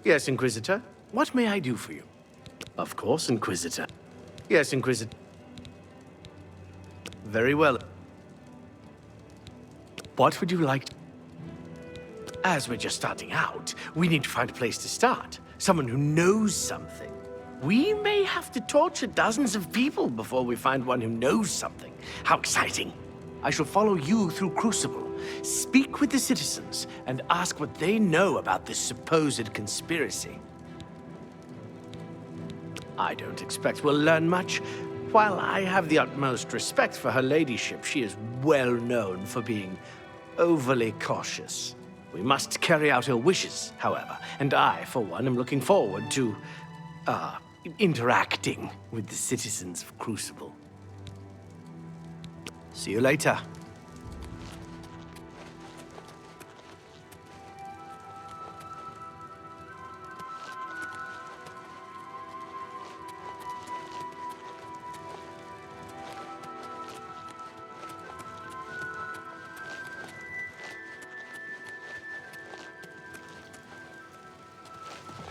Yes, Inquisitor. What may I do for you? Of course, Inquisitor. Yes, Inquisitor. Very well. What would you like? As we're just starting out, we need to find a place to start. Someone who knows something. We may have to torture dozens of people before we find one who knows something. How exciting! I shall follow you through Crucible, speak with the citizens, and ask what they know about this supposed conspiracy. I don't expect we'll learn much. While I have the utmost respect for her ladyship, she is well known for being overly cautious. We must carry out her wishes, however, and I, for one, am looking forward to, interacting with the citizens of Crucible. See you later.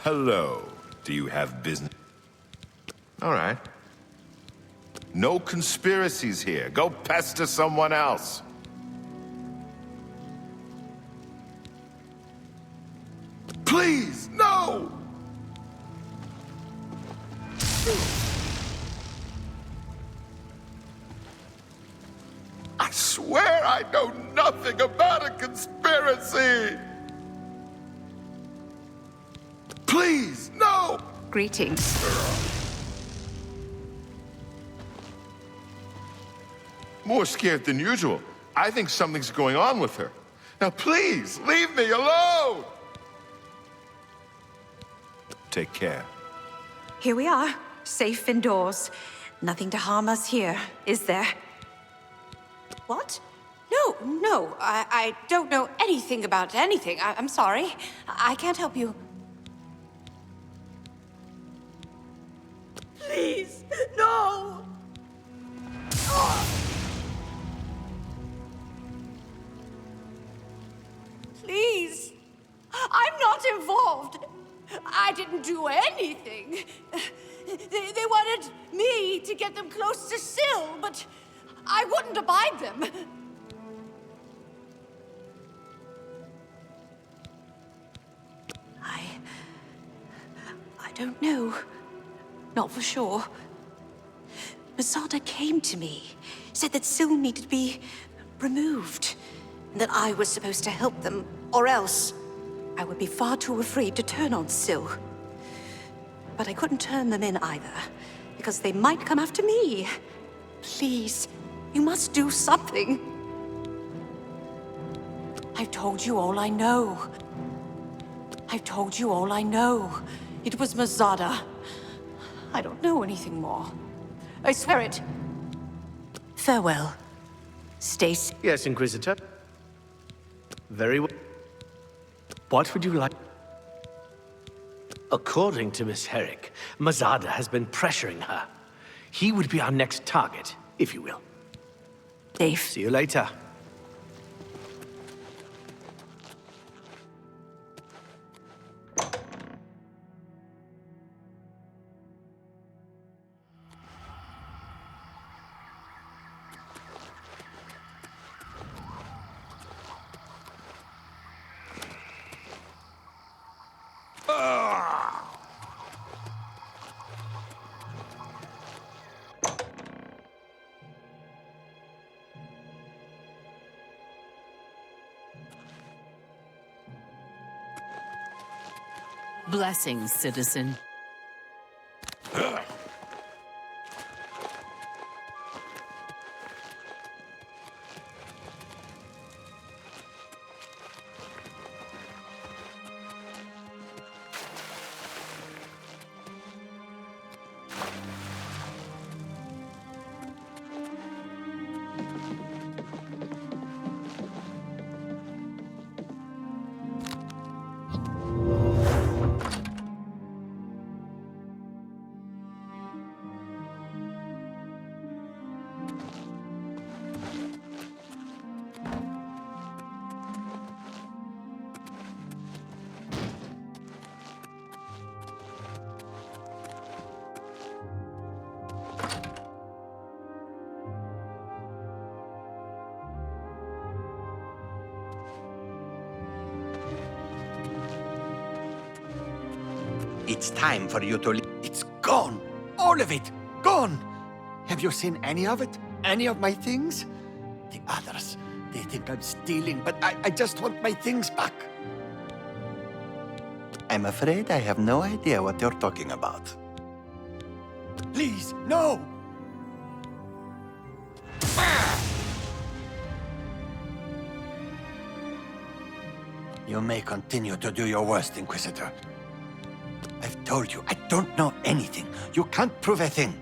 Hello. Do you have business? All right. No conspiracies here. Go pester someone else. Please, no! I swear I know nothing about a conspiracy! Please, no! Greetings. More scared than usual. I think something's going on with her. Now please, leave me alone! Take care. Here we are, safe indoors. Nothing to harm us here, is there? What? No, I don't know anything about anything. I'm sorry. I can't help you. Please, no! Please! I'm not involved! I didn't do anything! They wanted me to get them close to Syl, but I wouldn't abide them! I don't know. Not for sure. Masada came to me, said that Syl needed to be removed, and that I was supposed to help them, or else I would be far too afraid to turn on Syl. But I couldn't turn them in either, because they might come after me. Please, you must do something. I've told you all I know. I've told you all I know. It was Masada. I don't know anything more. I swear it. Farewell. Stay safe. Yes, Inquisitor. Very well. What would you like? According to Miss Herrick, Masada has been pressuring her. He would be our next target, if you will. Safe. See you later. Blessings, citizen. It's time for you to leave. It's gone! All of it! Gone! Have you seen any of it? Any of my things? The others, they think I'm stealing, but I just want my things back. I'm afraid I have no idea what you're talking about. Please, no! You may continue to do your worst, Inquisitor. I've told you, I don't know anything. You can't prove a thing.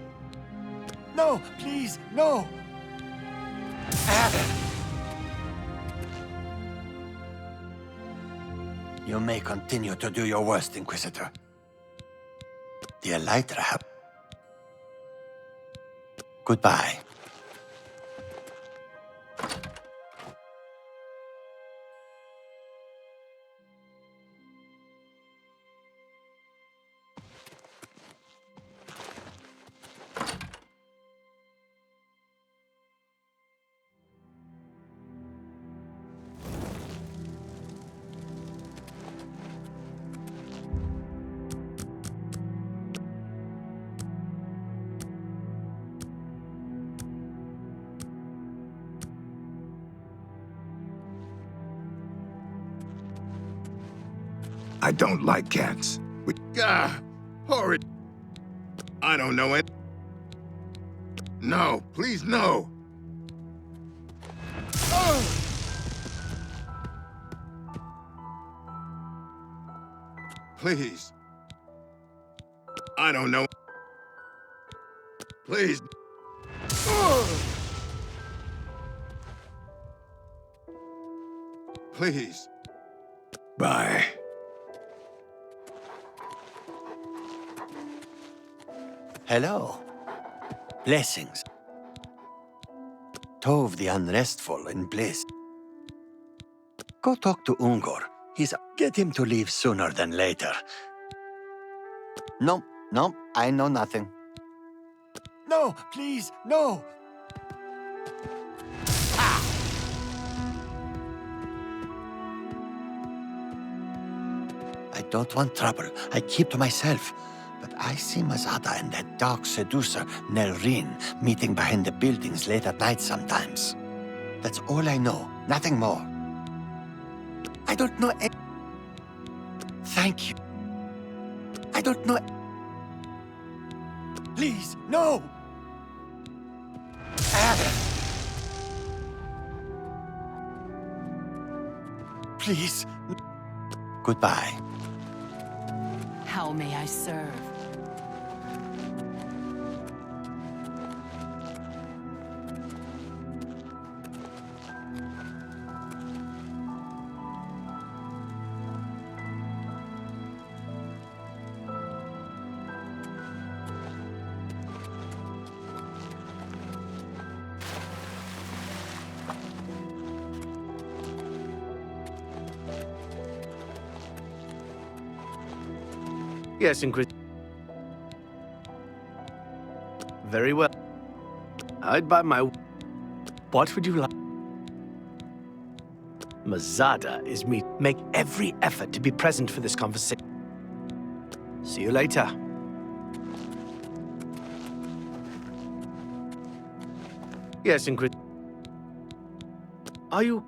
No, please, no! You may continue to do your worst, Inquisitor. The Elytra have... Goodbye. I don't like cats. Horrid. I don't know it. No, please, no. Please. I don't know. Please. Please. Bye. Hello. Blessings. Tove the Unrestful in bliss. Go talk to Ungor. Get him to leave sooner than later. No, no, I know nothing. No, please, no! I don't want trouble. I keep to myself. But I see Mazada and that dark seducer, Nelrine, meeting behind the buildings late at night sometimes. That's all I know, nothing more. I don't know Thank you. I don't know Please, no! Please. Goodbye. How may I serve? Yes, Inquisitor. Very well. I'd buy my... What would you like? Mazada is me. Make every effort to be present for this conversation. See you later. Yes, Inquisitor. Are you...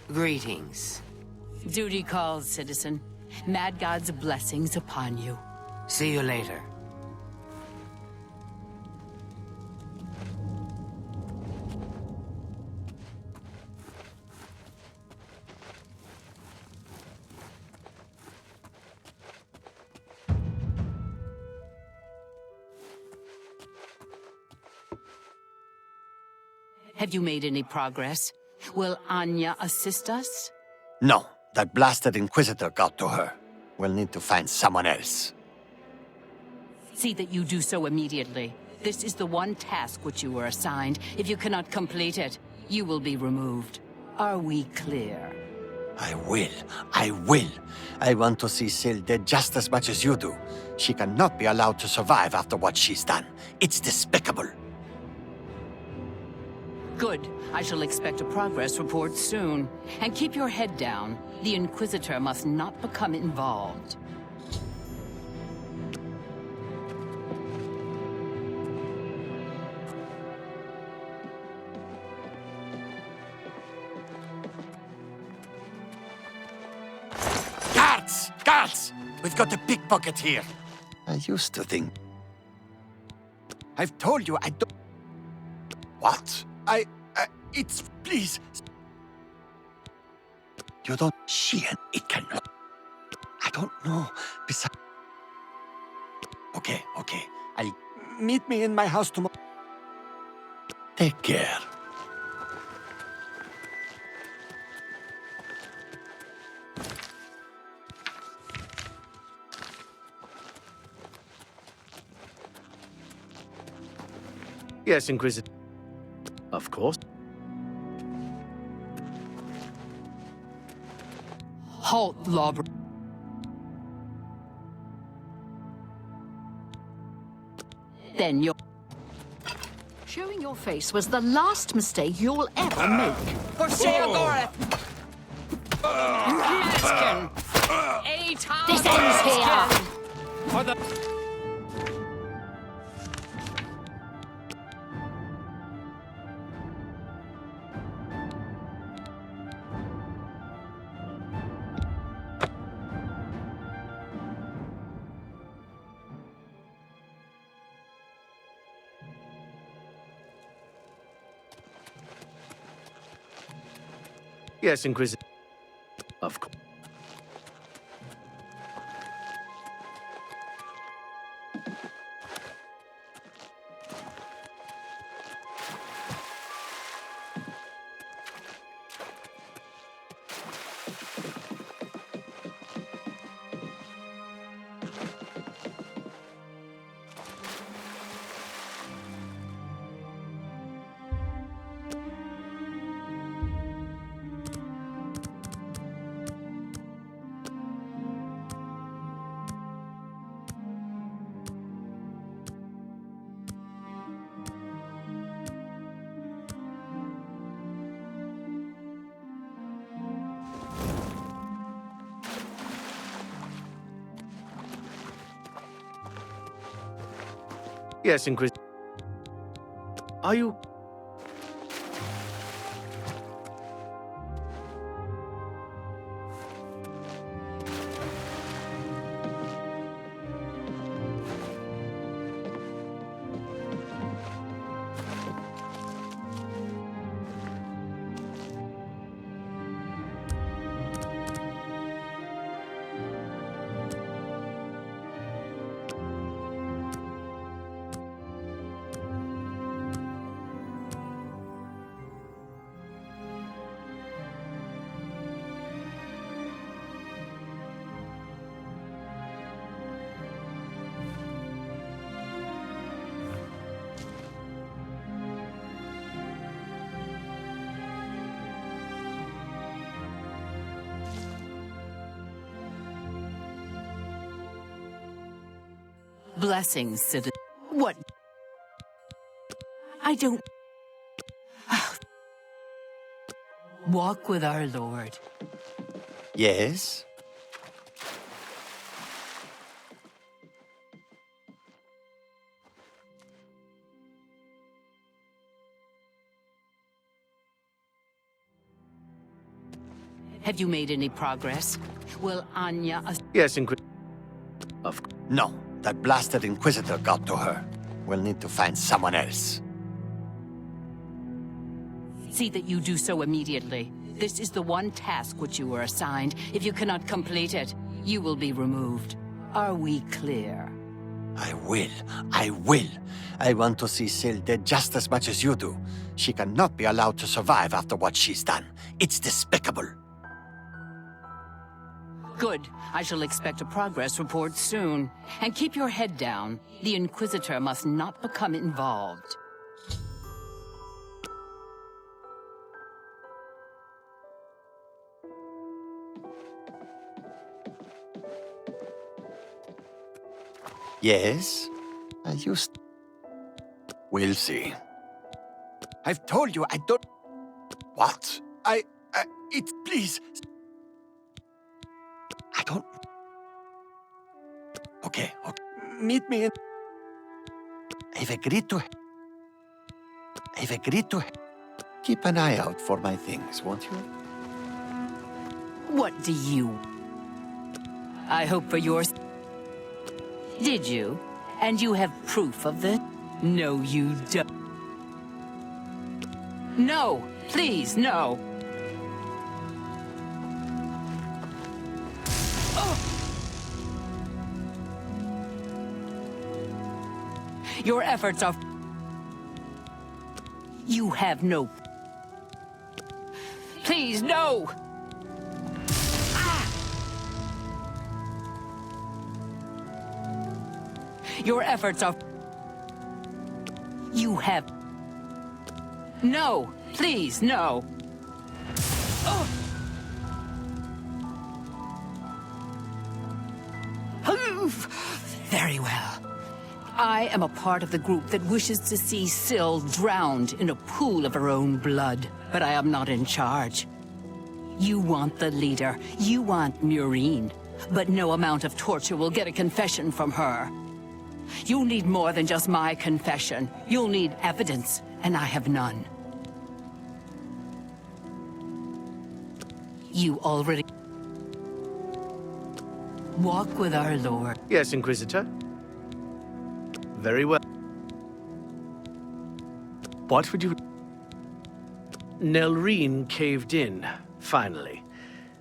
Greetings. Duty calls, citizen. Mad God's blessings upon you. See you later. Have you made any progress? Will Anya assist us? No, that blasted Inquisitor got to her. We'll need to find someone else. See that you do so immediately. This is the one task which you were assigned. If you cannot complete it, you will be removed. Are we clear? I will. I will. I want to see Syl dead just as much as you do. She cannot be allowed to survive after what she's done. It's despicable. Good. I shall expect a progress report soon. And keep your head down. The Inquisitor must not become involved. Guards! Guards! We've got a pickpocket here. I used to think... I've told you I don't... What? It's... Please... You don't... She and it cannot... I don't know. Besides... Okay. I'll... Meet me in my house tomorrow. Take care. Yes, Inquisitor. Of course. Halt, lawbreaker. Then you're... Showing your face was the last mistake you'll ever make. For Zorath! Maskin! This ends here. For the... Yes, Inquisitor. Of course. Yes, Inquisitor. Are you... Blessings, citizen. What? I don't... Walk with our Lord. Yes? Have you made any progress? Will Anya... Yes, Inquisitor. Of course. No, that blasted Inquisitor got to her. We'll need to find someone else. See that you do so immediately. This is the one task which you were assigned. If you cannot complete it, you will be removed. Are we clear? I will. I will. I want to see Syl dead just as much as you do. She cannot be allowed to survive after what she's done. It's despicable. Good. I shall expect a progress report soon. And keep your head down. The Inquisitor must not become involved. Yes? I used... We'll see. I've told you I don't... What? It's... Please... I don't... Okay. Meet me in... I've agreed to... Keep an eye out for my things, won't you? What do you... I hope for yours... Did you? And you have proof of this? No, you don't. No! Please, no! Oh. Your efforts are... You have no... Please, no! Your efforts are... You have... No! Please, no! Oh. Very well. I am a part of the group that wishes to see Syl drowned in a pool of her own blood, but I am not in charge. You want the leader. You want Murine. But no amount of torture will get a confession from her. You'll need more than just my confession. You'll need evidence, and I have none. You already... Walk with our Lord. Yes, Inquisitor. Very well. What would you... Nelrine caved in, finally.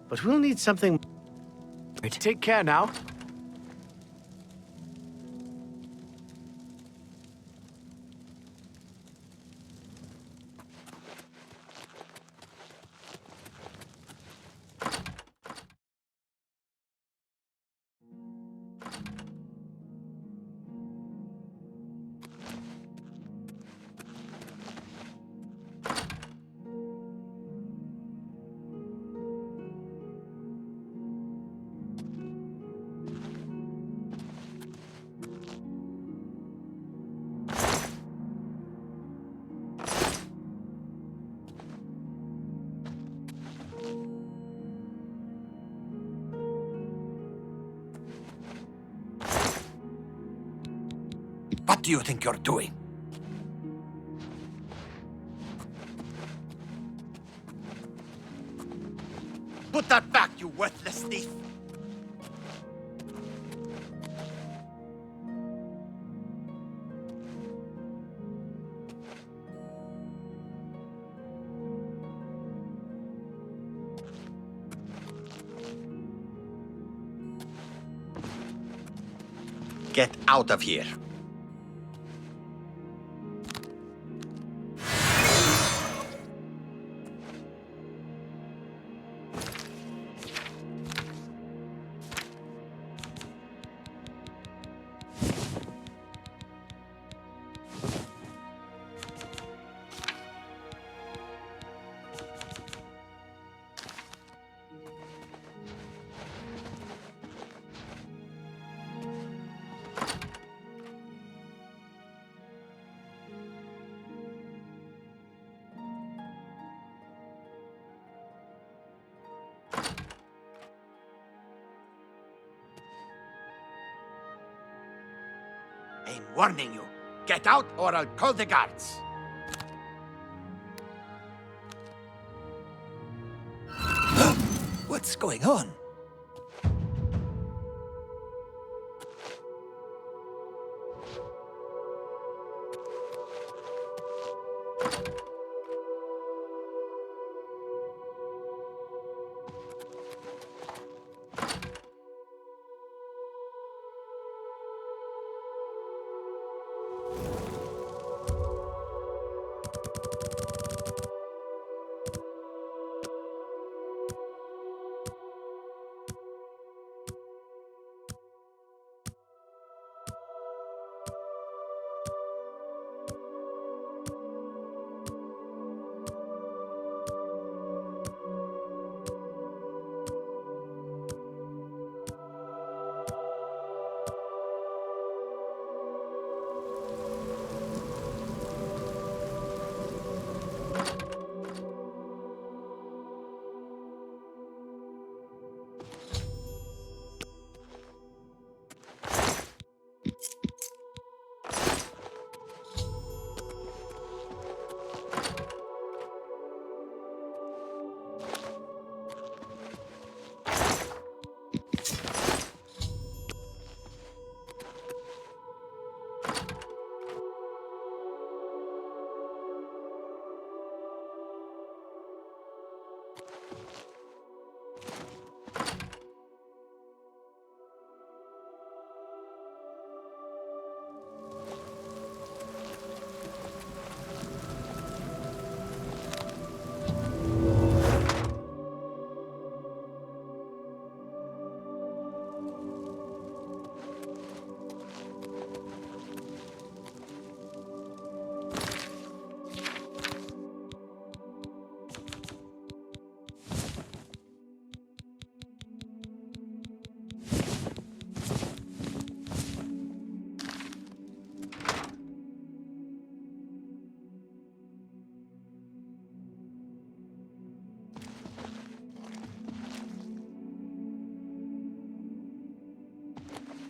But we'll need something... Take care now. What do you think you're doing? Put that back, you worthless thief! Get out of here. I'm warning you. Get out or I'll call the guards. What's going on?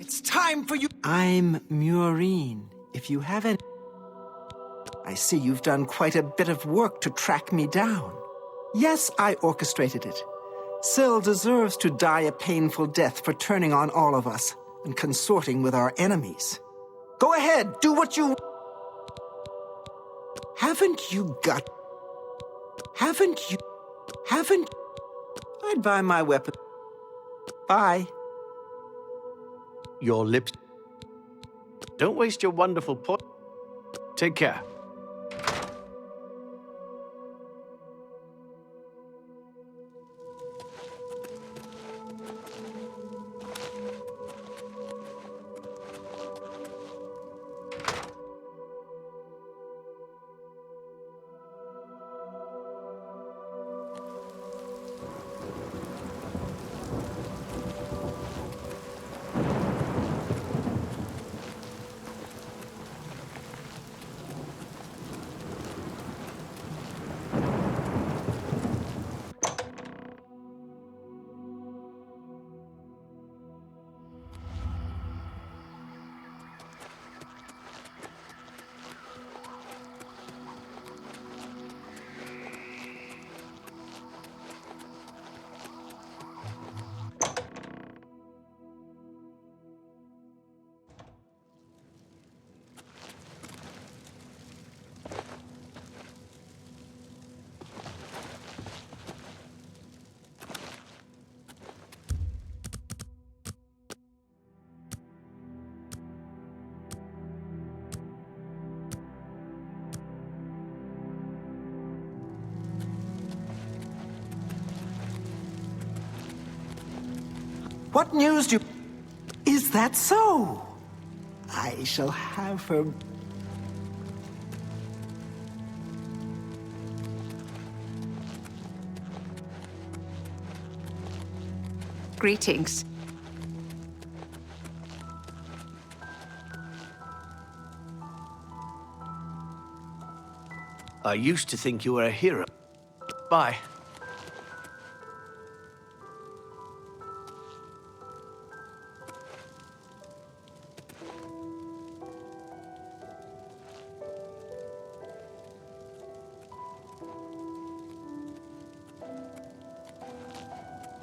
It's time for you. I'm Murine. If you haven't... I see you've done quite a bit of work to track me down. Yes, I orchestrated it. Syl deserves to die a painful death for turning on all of us and consorting with our enemies. Go ahead, do what you... Haven't you got... Haven't you... Haven't... I'd buy my weapon. Bye. Your lips. Don't waste your wonderful point. Take care. What news do you... Is that so? I shall have her... Greetings. I used to think you were a hero. Bye.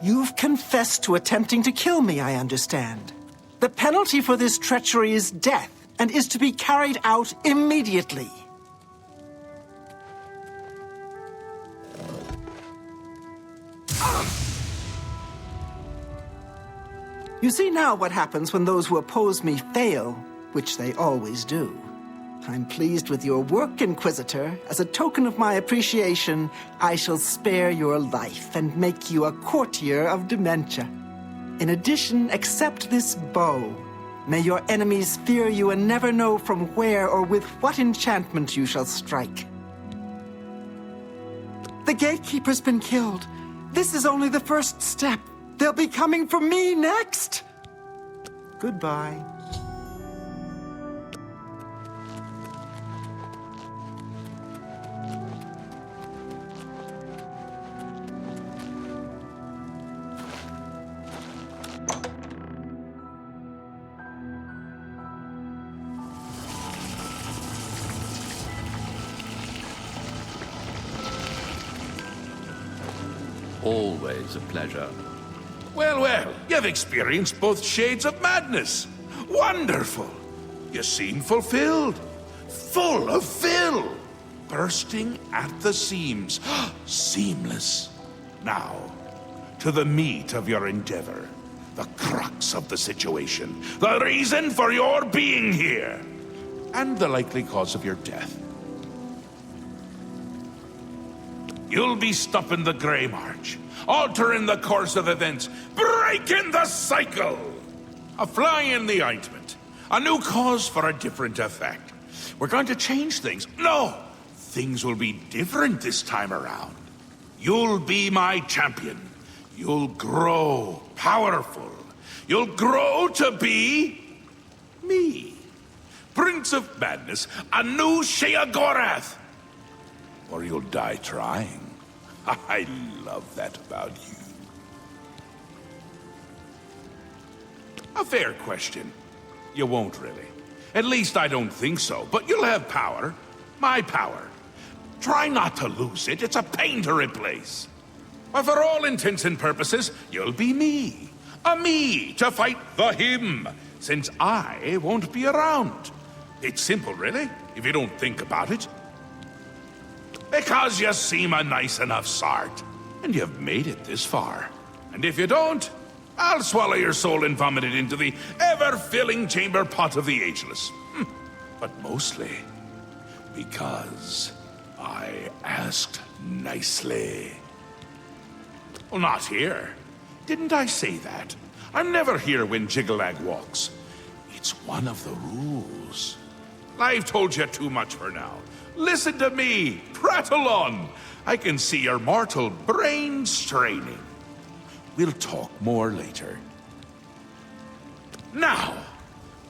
You've confessed to attempting to kill me, I understand. The penalty for this treachery is death, and is to be carried out immediately. You see now what happens when those who oppose me fail, which they always do. I'm pleased with your work, Inquisitor. As a token of my appreciation, I shall spare your life and make you a courtier of dementia. In addition, accept this bow. May your enemies fear you and never know from where or with what enchantment you shall strike. The gatekeeper's been killed. This is only the first step. They'll be coming for me next. Goodbye. Always a pleasure. Well, well, you've experienced both shades of madness. Wonderful. You seem fulfilled. Full of fill. Bursting at the seams. Seamless. Now, to the meat of your endeavor. The crux of the situation. The reason for your being here. And the likely cause of your death. You'll be stopping the Grey March, altering the course of events, breaking the cycle! A fly in the ointment, a new cause for a different effect. We're going to change things. No! Things will be different this time around. You'll be my champion. You'll grow powerful. You'll grow to be... me. Prince of Madness, a new Sheogorath. Or you'll die trying. I love that about you. A fair question. You won't really. At least I don't think so, but you'll have power. My power. Try not to lose it. It's a pain to replace. But for all intents and purposes, you'll be me. A me to fight the him, since I won't be around. It's simple, really, if you don't think about it. Because you seem a nice enough sort. And you've made it this far. And if you don't, I'll swallow your soul and vomit it into the ever-filling chamber pot of the ageless. But mostly because I asked nicely. Well, not here. Didn't I say that? I'm never here when Jiggalag walks. It's one of the rules. I've told you too much for now. Listen to me, prattle on. I can see your mortal brain straining. We'll talk more later. Now,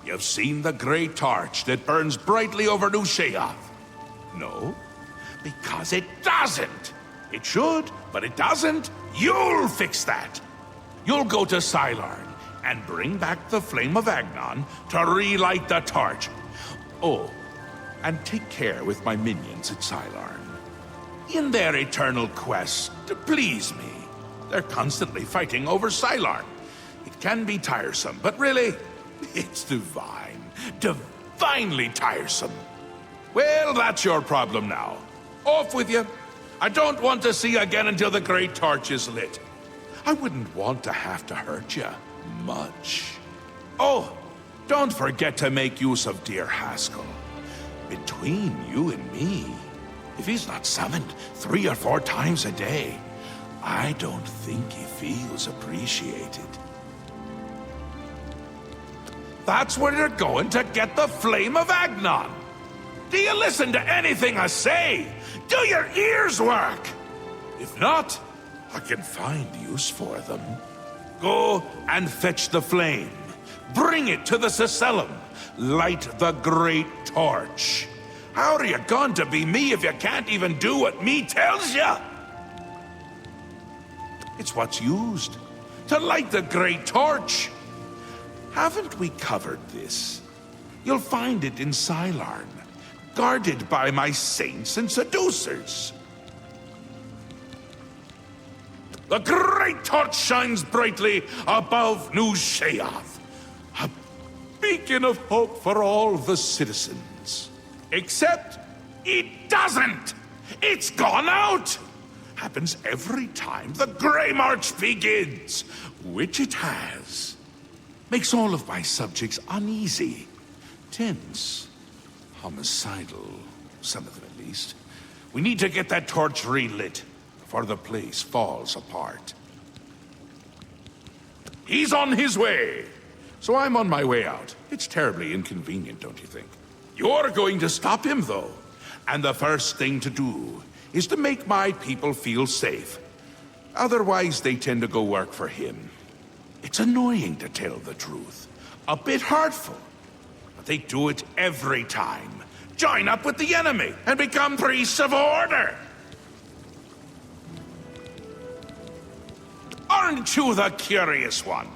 you've seen the great torch that burns brightly over New Sheoth. No, because it doesn't. It should, but it doesn't. You'll fix that. You'll go to Sylarn and bring back the flame of Agnon to relight the torch. Oh, and take care with my minions at Sylarn. In their eternal quest to please me, they're constantly fighting over Sylarn. It can be tiresome, but really, it's divine. Divinely tiresome. Well, that's your problem now. Off with you. I don't want to see you again until the great torch is lit. I wouldn't want to have to hurt you much. Oh, don't forget to make use of dear Haskell. Between you and me, if he's not summoned 3 or 4 times a day, I don't think he feels appreciated. That's where you're going to get the flame of Agnon. Do you listen to anything I say? Do your ears work? If not, I can find use for them. Go and fetch the flame. Bring it to the Cecellum. Light the great torch. How are you going to be me if you can't even do what me tells you? It's what's used to light the great torch. Haven't we covered this? You'll find it in Sylarn, guarded by my saints and seducers. The great torch shines brightly above New Sheoth. A beacon of hope for all the citizens. Except it doesn't! It's gone out! Happens every time the Grey March begins, which it has. Makes all of my subjects uneasy, tense, homicidal, some of them at least. We need to get that torch relit before the place falls apart. He's on his way, so I'm on my way out. It's terribly inconvenient, don't you think? You're going to stop him, though. And the first thing to do is to make my people feel safe. Otherwise, they tend to go work for him. It's annoying, to tell the truth. A bit hurtful. But they do it every time. Join up with the enemy and become priests of order. Aren't you the curious one?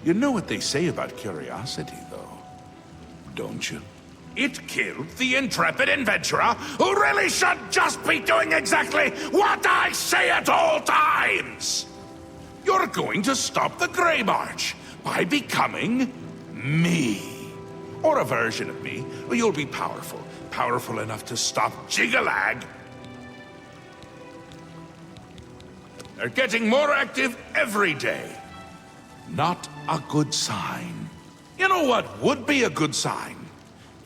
You know what they say about curiosity, though, don't you? It killed the intrepid adventurer who really should just be doing exactly what I say at all times! You're going to stop the Grey March by becoming me. Or a version of me, where you'll be powerful. Powerful enough to stop Jigalag. They're getting more active every day. Not a good sign. You know what would be a good sign?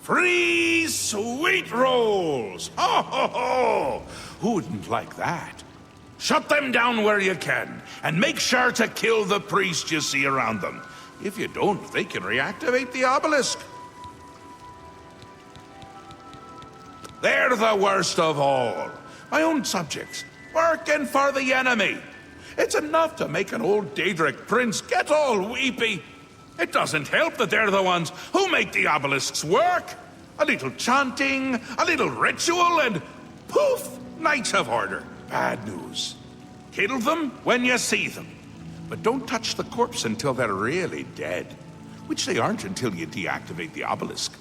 Free sweet rolls! Ho ho ho! Who wouldn't like that? Shut them down where you can, and make sure to kill the priest you see around them. If you don't, they can reactivate the obelisk. They're the worst of all. My own subjects, working for the enemy. It's enough to make an old Daedric prince get all weepy. It doesn't help that they're the ones who make the obelisks work. A little chanting, a little ritual, and poof, Knights of Order. Bad news. Kill them when you see them. But don't touch the corpse until they're really dead. Which they aren't until you deactivate the obelisk.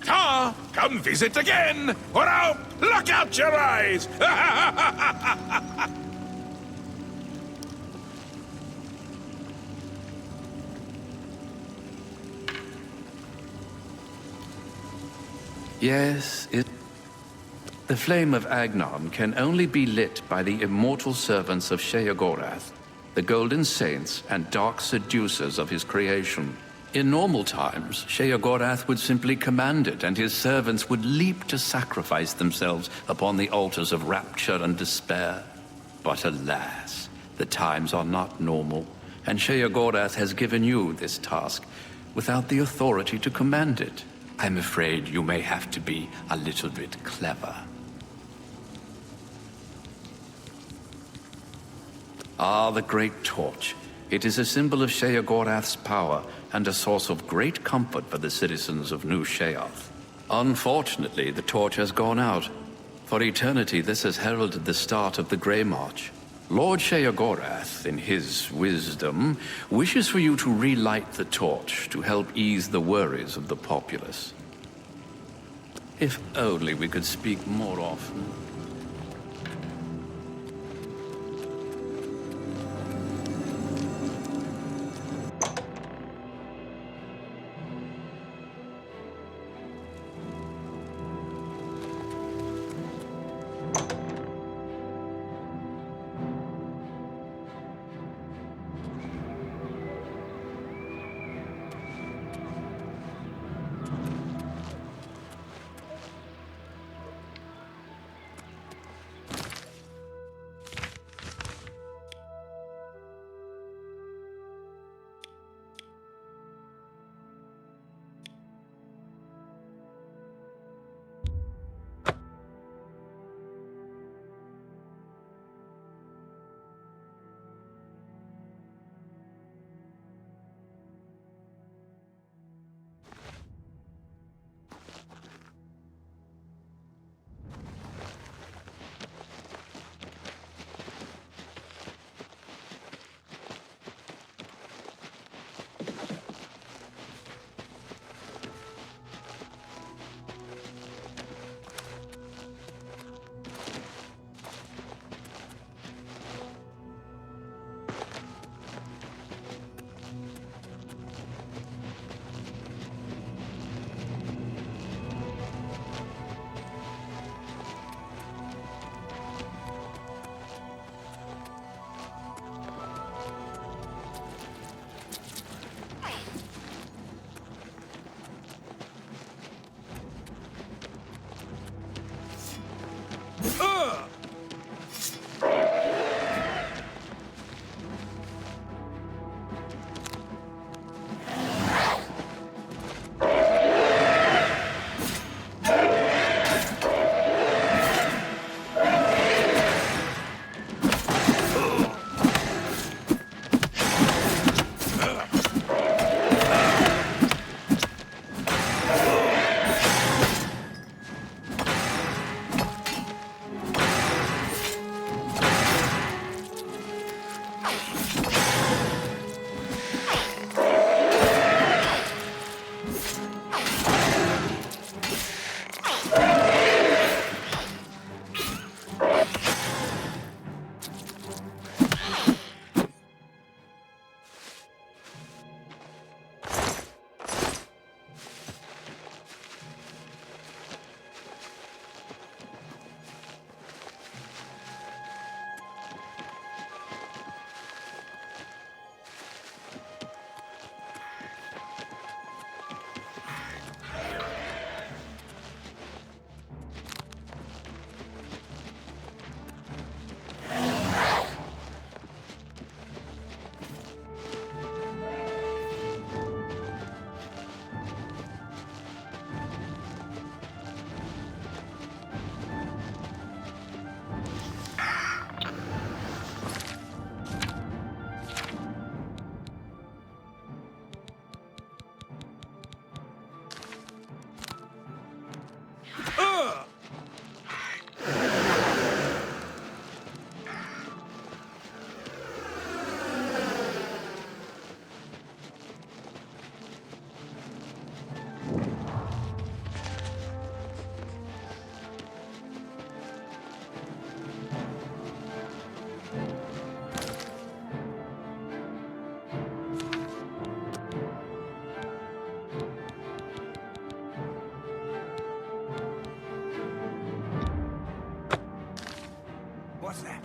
Ta! Come visit again, or I'll pluck out your eyes! Yes, the flame of Agnon can only be lit by the immortal servants of Sheogorath, the Golden Saints and dark seducers of his creation. In normal times, Sheogorath would simply command it, and his servants would leap to sacrifice themselves upon the altars of rapture and despair. But alas, the times are not normal, and Sheogorath has given you this task without the authority to command it. I'm afraid you may have to be a little bit clever. Ah, the Great Torch. It is a symbol of Sheogorath's power and a source of great comfort for the citizens of New Sheoth. Unfortunately, the torch has gone out. For eternity, this has heralded the start of the Grey March. Lord Sheogorath, in his wisdom, wishes for you to relight the torch to help ease the worries of the populace. If only we could speak more often. What's that?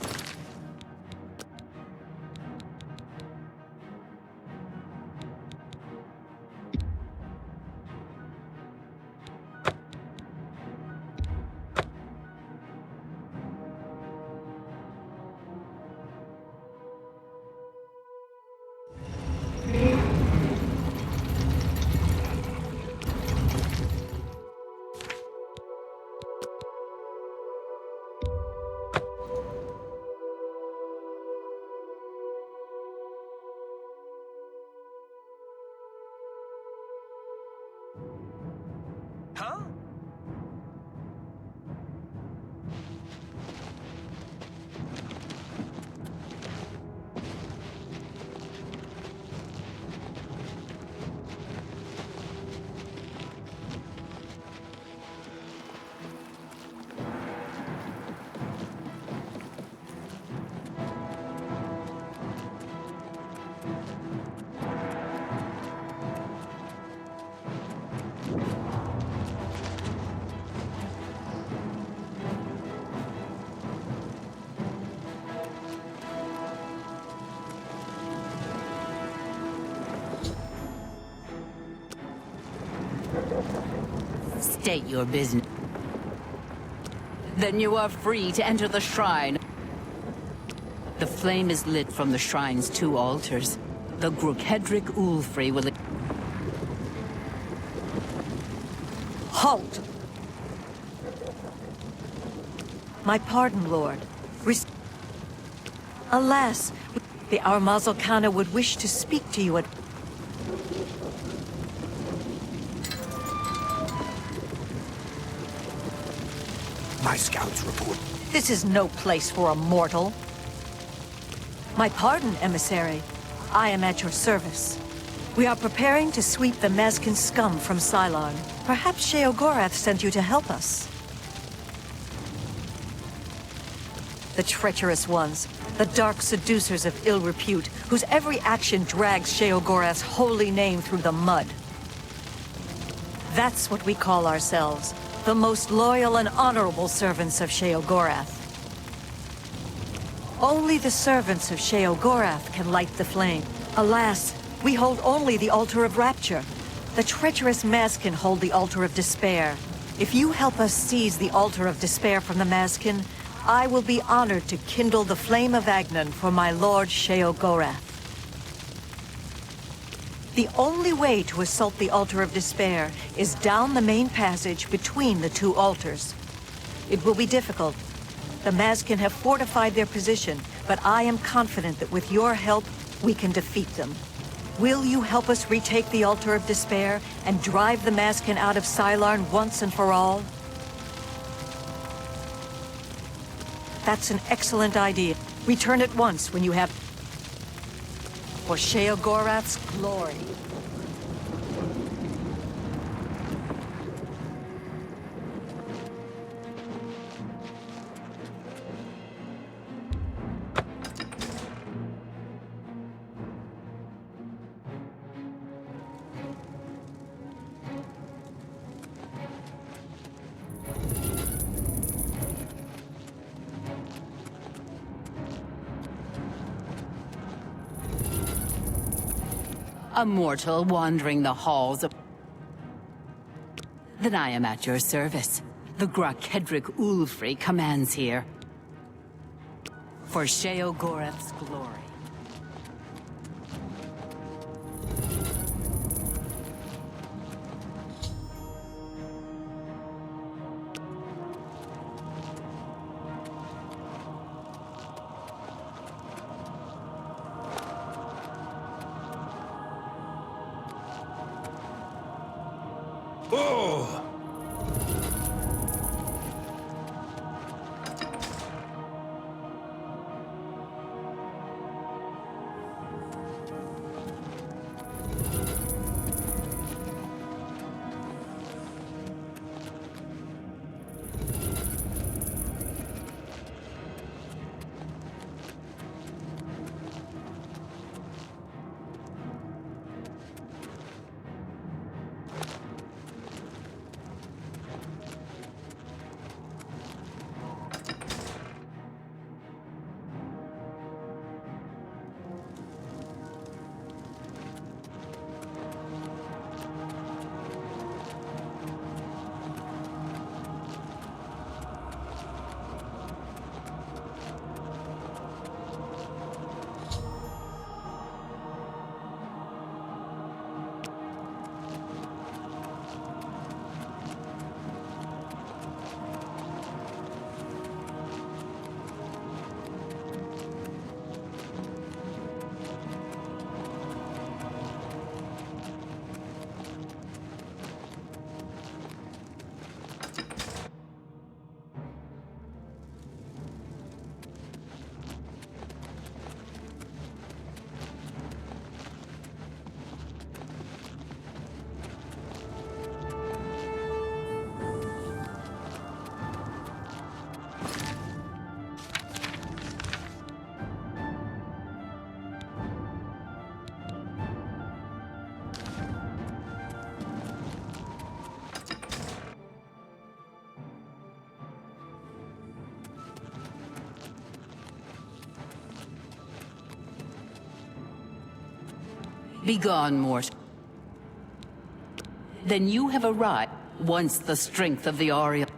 Huh? State your business. Then you are free to enter the shrine. The flame is lit from the shrine's 2 altars. The Hedrick Ulfri will... Halt! My pardon, Lord. Alas, the Armazalkana would wish to speak to you at... My scouts report. This is no place for a mortal. My pardon, emissary. I am at your service. We are preparing to sweep the Mazkin scum from Cylon. Perhaps Sheogorath sent you to help us. The treacherous ones, the dark seducers of ill repute, whose every action drags Sheogorath's holy name through the mud. That's what we call ourselves, the most loyal and honorable servants of Sheogorath. Only the servants of Sheogorath can light the flame. Alas, we hold only the altar of rapture. The treacherous Mazkin hold the altar of despair. If you help us seize the altar of despair from the Mazkin, I will be honored to kindle the flame of Agnan for my lord Sheogorath. The only way to assault the Altar of Despair is down the main passage between the two altars. It will be difficult. The Mazkin have fortified their position, but I am confident that with your help, we can defeat them. Will you help us retake the Altar of Despair and drive the Mazkin out of Sylarn once and for all? That's an excellent idea. Return at once when you have... for Sheogorath's glory. A mortal wandering the halls of... Then I am at your service. The Grakedric Ulfri commands here. For Sheogorath's glory. Oh! Begone, mortal. Then you have arrived once the strength of the Oriel.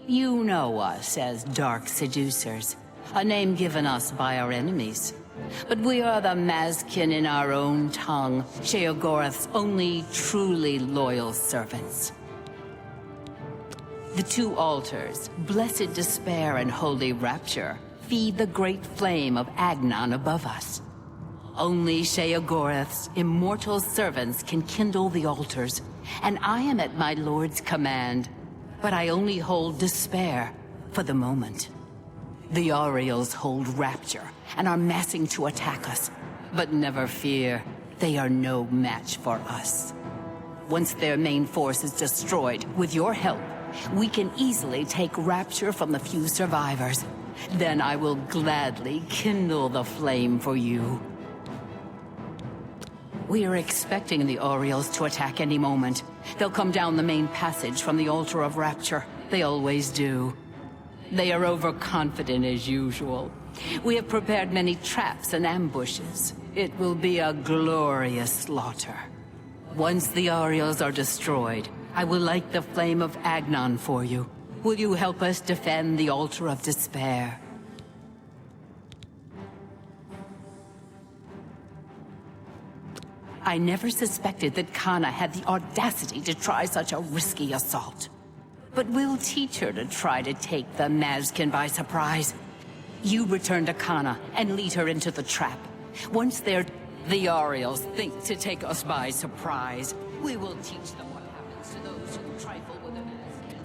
You know us as Dark Seducers, a name given us by our enemies. But we are the Mazkin in our own tongue, Sheogorath's only truly loyal servants. The two altars, Blessed Despair and Holy Rapture, feed the great flame of Agnan above us. Only Sheogorath's immortal servants can kindle the altars, and I am at my lord's command. But I only hold Despair for the moment. The Aureals hold Rapture and are massing to attack us. But never fear, they are no match for us. Once their main force is destroyed, with your help, we can easily take Rapture from the few survivors. Then I will gladly kindle the flame for you. We are expecting the Aureals to attack any moment. They'll come down the main passage from the Altar of Rapture. They always do. They are overconfident as usual. We have prepared many traps and ambushes. It will be a glorious slaughter. Once the Ariels are destroyed, I will light the flame of Agnon for you. Will you help us defend the altar of despair? I never suspected that Kana had the audacity to try such a risky assault. But we'll teach her to try to take the Mazkin by surprise. You return to Kana and lead her into the trap. Once they're... the Ariels think to take us by surprise. We will teach them what happens to those who trifle with the Mazkin.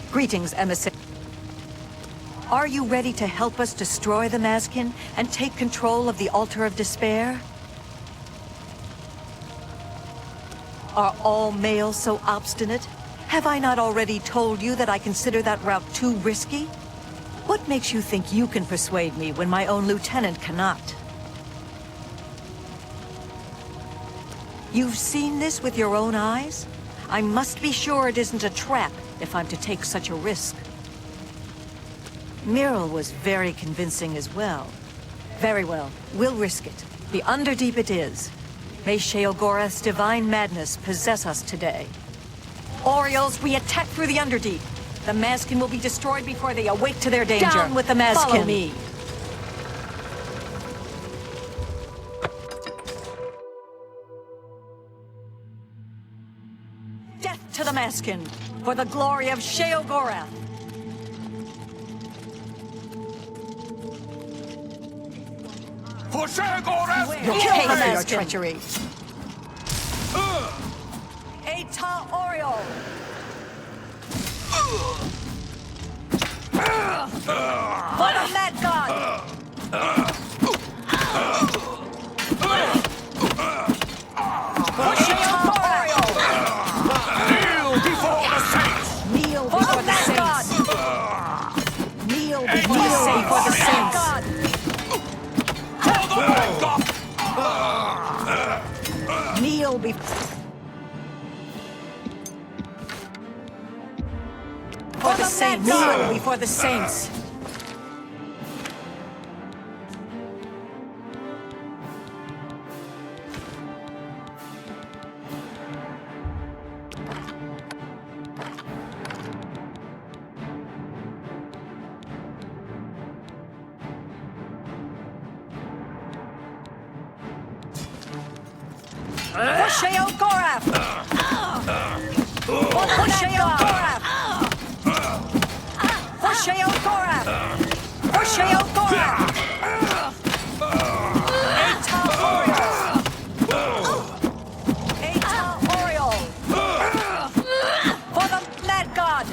Greetings, emissary. Are you ready to help us destroy the Mazkin and take control of the Altar of Despair? Are all males so obstinate? Have I not already told you that I consider that route too risky? What makes you think you can persuade me when my own lieutenant cannot? You've seen this with your own eyes? I must be sure it isn't a trap if I'm to take such a risk. Myrrel was very convincing as well. Very well, we'll risk it. The Underdeep it is. May Sheogorath's divine madness possess us today. Orioles, we attack through the Underdeep. The Mazkin will be destroyed before they awake to their danger. Down with the Mazkin! Follow me! Death to the Mazkin, for the glory of Sheogorath! For Sheogorath! You'll pay for your treachery! Eta Oriole! For the Mad God! For Sheogorath! Kneel before the saints! Kneel before the saints! Kneel before the saints! For the Mad God! Kneel before... For the saints! Kneel before the saints! For Sheogorath! For Sheogorath! For Sheogorath! For Sheogorath! Eta Oriole! Eta Oriole! For the Mad God!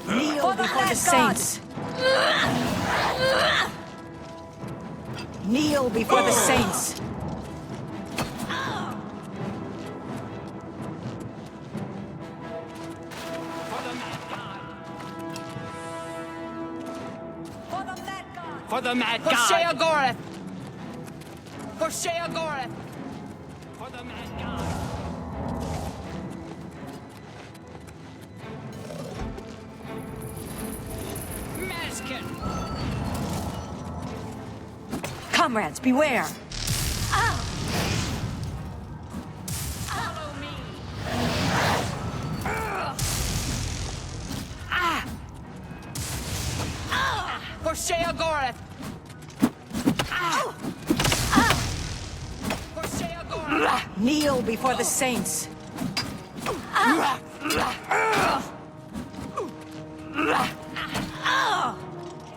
Kneel before the saints! Kneel before the saints! For the Mad God! For Sheogorath! For Sheogorath! For the Mad God! Mazkin! Comrades, beware! Follow me! For Sheogorath! Kneel before the saints.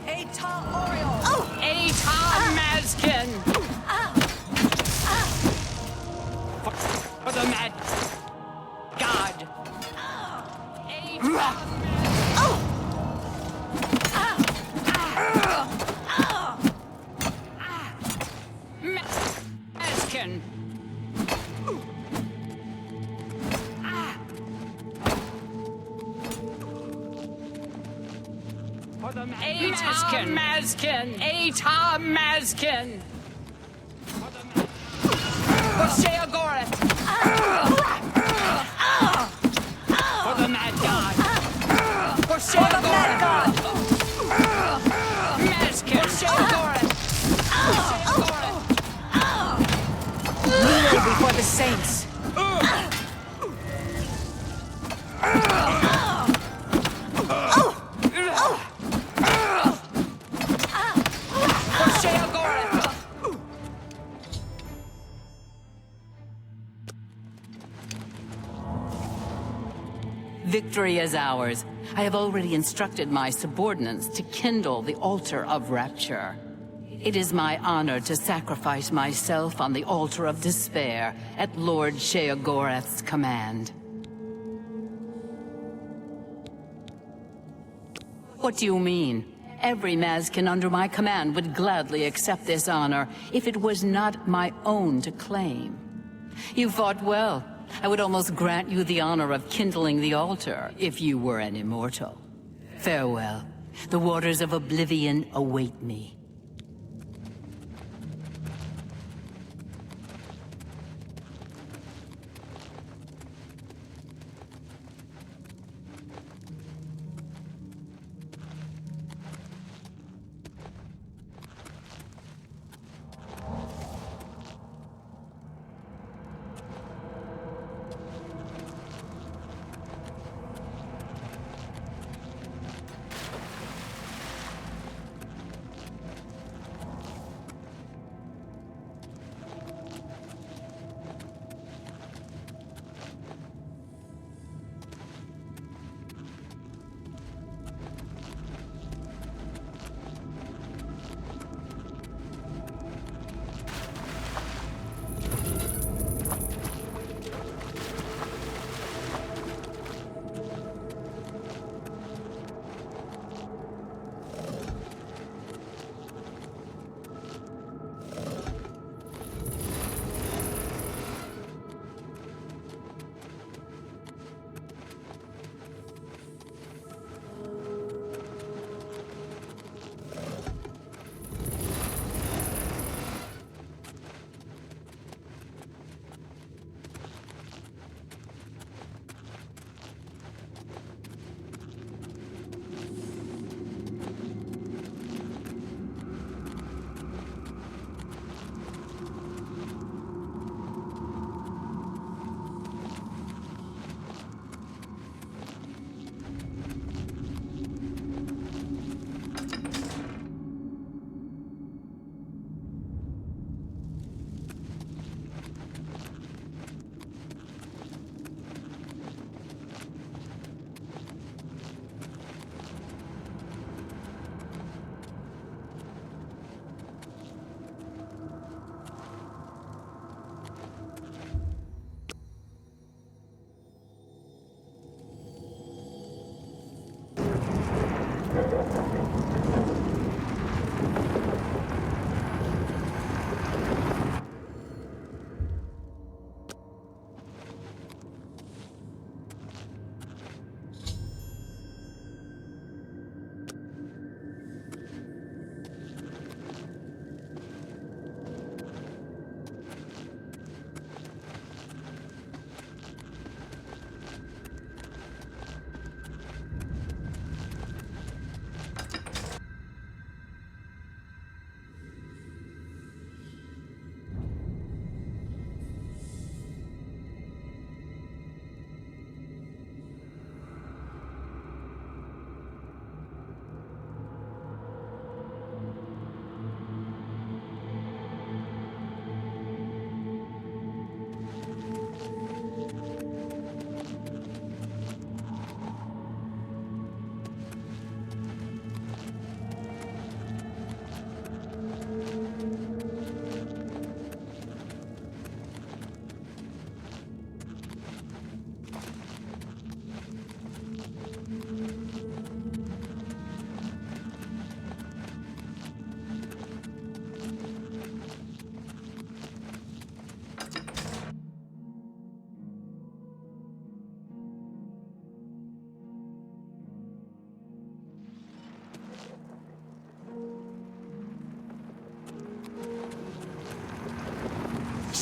Eta Oriol! Eta Mazkin! For the mad god! Eta Mazkin! Eta Mazkin! Eta Mazkin! For Sheogorath! For the mad god! For Sheogorath! Mazkin! For Sheogorath! Kneel before the saints. For Sheogorath! Victory is ours. I have already instructed my subordinates to kindle the altar of rapture. It is my honor to sacrifice myself on the altar of despair at Lord Sheogorath's command. What do you mean? Every Mazkin under my command would gladly accept this honor if it was not my own to claim. You fought well. I would almost grant you the honor of kindling the altar if you were an immortal. Farewell. The waters of Oblivion await me.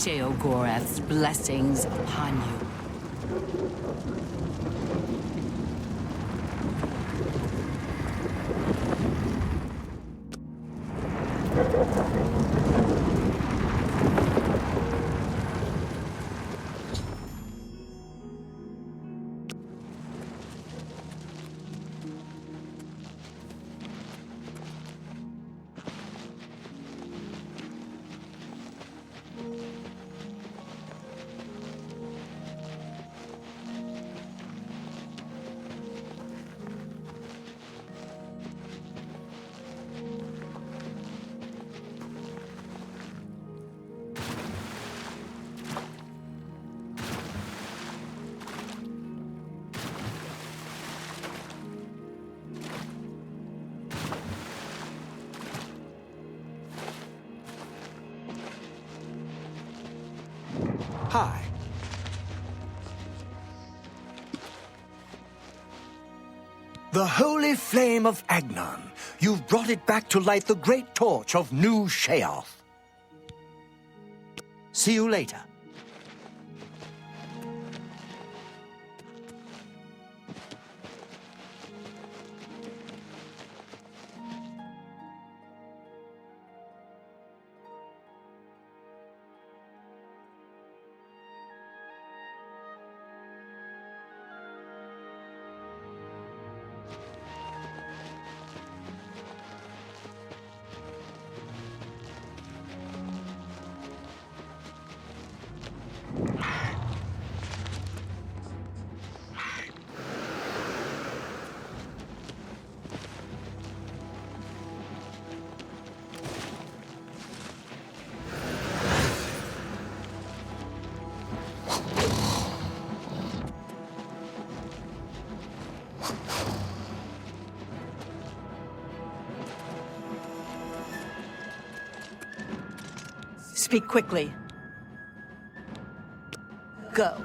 Sheogorath's blessings upon you. Hi. The holy flame of Agnon. You've brought it back to light the great torch of New Sheoth. See you later. Speak quickly. Go.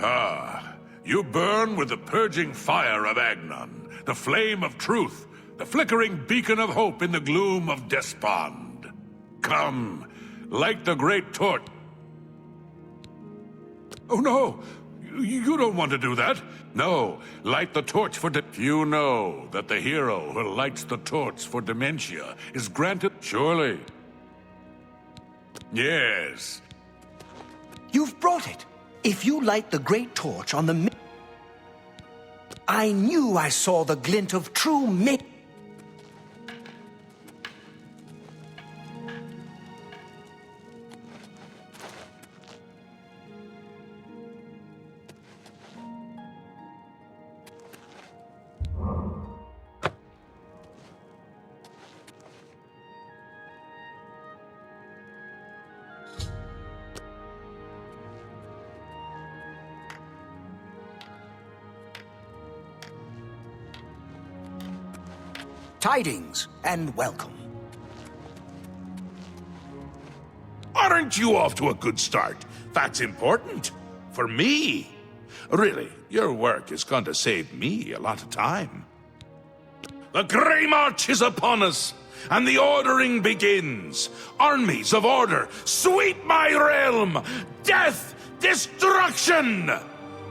Ah, you burn with the purging fire of Agnon, the flame of truth, the flickering beacon of hope in the gloom of despond. Come, light the great torch. Oh no, you don't want to do that. No, light the torch for You know that the hero who lights the torch for dementia is granted. Surely. Yes. You've brought it. If you light the great torch on the... I knew I saw the glint of true tidings and welcome. Aren't you off to a good start? That's important. For me. Really, your work is going to save me a lot of time. The Grey March is upon us, and the ordering begins. Armies of order, sweep my realm! Death! Destruction!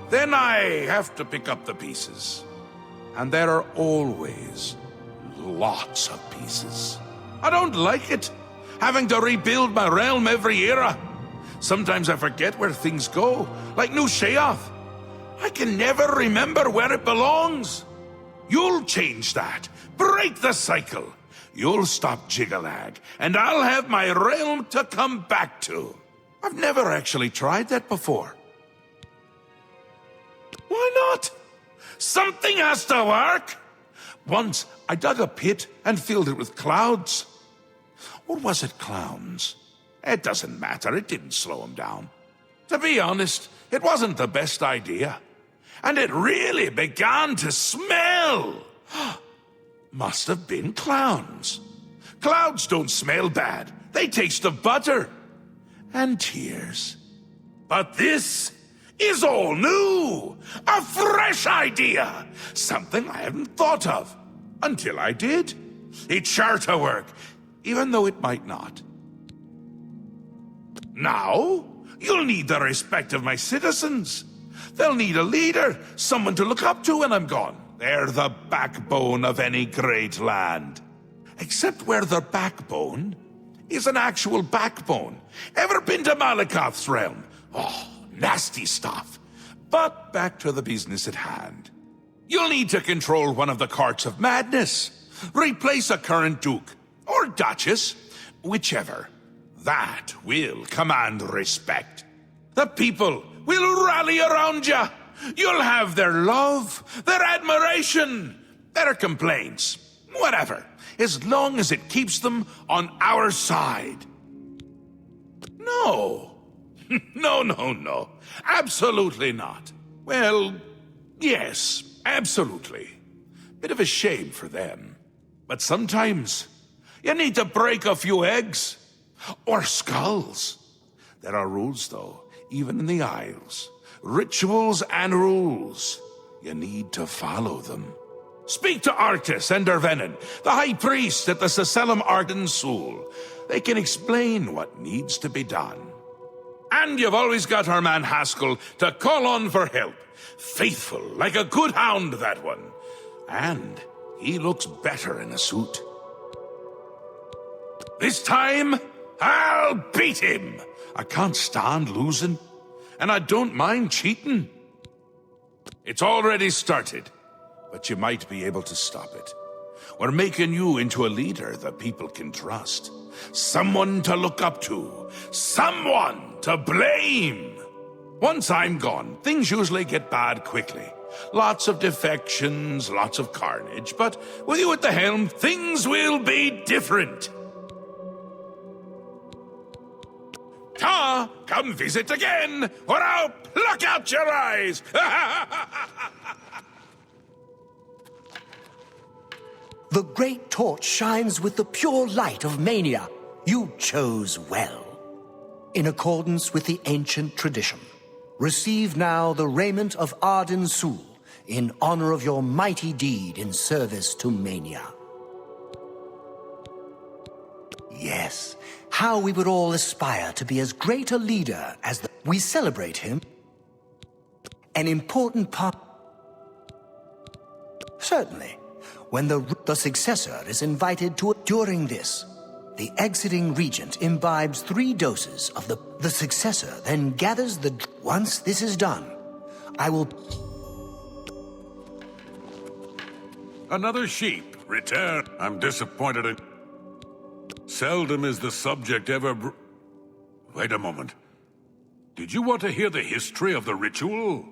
Then I have to pick up the pieces. And there are always lots of pieces. I don't like it, having to rebuild my realm every era. Sometimes I forget where things go, like New Sheoth. I can never remember where it belongs. You'll change that. Break the cycle. You'll stop Jiggalag, and I'll have my realm to come back to. I've never actually tried that before. Why not? Something has to work. Once, I dug a pit and filled it with clouds. Or was it clowns? It doesn't matter, it didn't slow him down. To be honest, it wasn't the best idea. And it really began to smell. Must have been clowns. Clouds don't smell bad. They taste of butter. And tears. But this is all new. A fresh idea. Something I hadn't thought of. Until I did. It's sure to work, even though it might not. Now, you'll need the respect of my citizens. They'll need a leader, someone to look up to when I'm gone. They're the backbone of any great land. Except where their backbone is an actual backbone. Ever been to Malakoth's realm? Oh, nasty stuff. But back to the business at hand. You'll need to control one of the Courts of Madness. Replace a current duke, or duchess, whichever. That will command respect. The people will rally around you. You'll have their love, their admiration, their complaints, whatever, as long as it keeps them on our side. No. No. Absolutely not. Well, yes, absolutely. Bit of a shame for them. But sometimes, you need to break a few eggs. Or skulls. There are rules, though, even in the Isles. Rituals and rules. You need to follow them. Speak to Arctis and Dervenin, the High Priest at the Sacellum Arden Sul. They can explain what needs to be done. And you've always got our man Haskell to call on for help. Faithful, like a good hound, that one. And he looks better in a suit. This time, I'll beat him. I can't stand losing, and I don't mind cheating. It's already started, but you might be able to stop it. We're making you into a leader the people can trust. Someone to look up to. Someone to blame. Once I'm gone, things usually get bad quickly. Lots of defections, lots of carnage, but with you at the helm, things will be different. Ta, come visit again, or I'll pluck out your eyes! The great torch shines with the pure light of mania. You chose well. In accordance with the ancient tradition, receive now the raiment of Arden Sul in honor of your mighty deed in service to mania. Yes, how we would all aspire to be as great a leader as the... We celebrate him. An important part... Certainly, when the successor is invited to... During this, The exiting regent imbibes 3 doses of the successor, then gathers the... Once this is done, I will... Another sheep. Return. I'm disappointed in... Seldom is the subject ever... Wait a moment. Did you want to hear the history of the ritual?